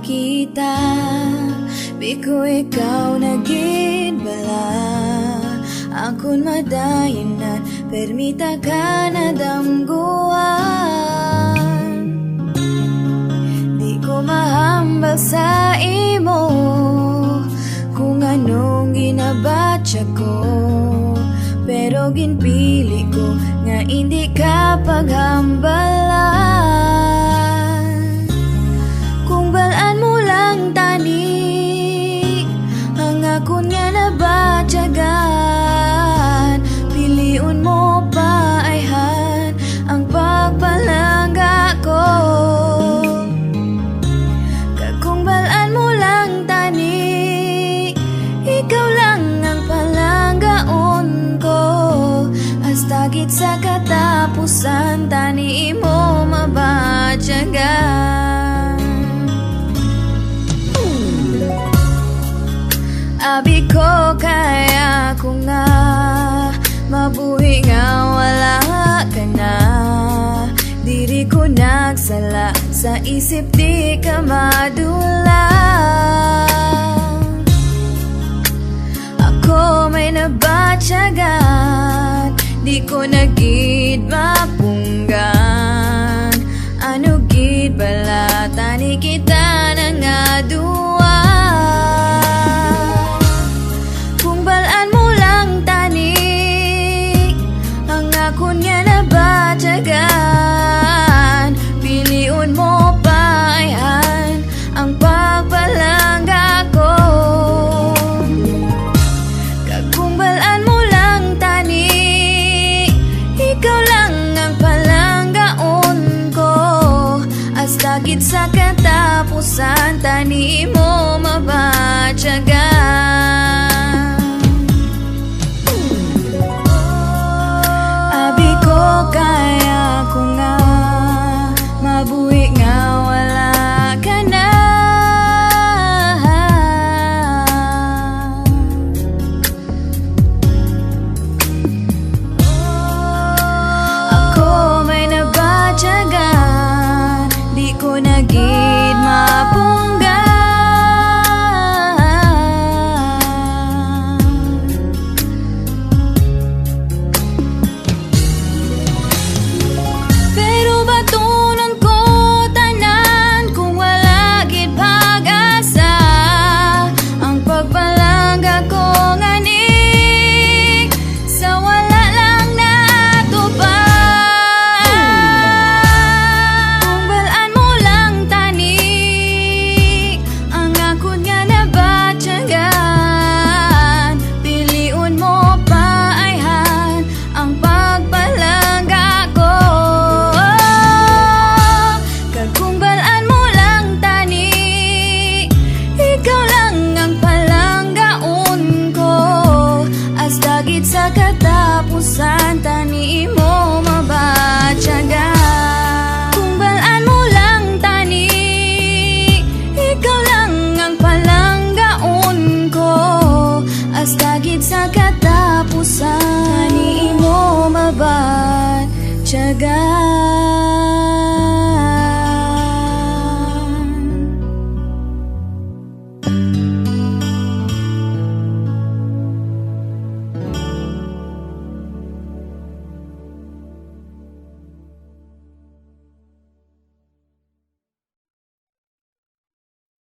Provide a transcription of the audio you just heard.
makita, biko ikaw naging bala. Akon madayon na permita ka na damguan. Di ko mahambal sa imo kung anong ginabatya ko, pero ginpili ko nga hindi ka paghambalan. Kung balaan mo lang tani ang akon nga nabatyagan, piliun mo pa ayhan ang pagpalangga ko. Kung balaan mo lang tani, ikaw lang ang palanggaon ko. Hasta git sa katapusan, tani mo mabatyagan. Abi ko kaya ko nga mabuhi nga wala ka na. Diri ko nagsala sa isip, di ka madula. Ako may nabatyagan, di ko na gid mapunggan. Ano gid bala, tani kita na nga duwa. Kung balaan mo lang tani ang akon nga nabatyagan, piliun mo pa ayhan ang pagpalangga ko. Kung balaan mo lang tani, ikaw lang ang palanggaon ko. Hasta gid sa katapusan, tani mo mabatyagan. Abi ko kaya ko nga mabuhi nga wala ka na. Ako may nabatyagan, di ko na gid mapunggan. Pero batunon ko tanan kung wala gid pag-asa, ang pagpalangga ko ngani sa wala lang natupad. Kung balaan mo lang tani ang akon nga nabatyagan, piliun mo pa ayhan ang pagpalangga ko. Kung balaan mo lang tani, ikaw lang ang palanggaon ko. Hasta gid sa katapusan, tani mo mabatyagan. Kung balaan mo lang tani, ikaw lang ang palanggaon ko. Hasta gid sa katapusan, tani mo mabatyagan.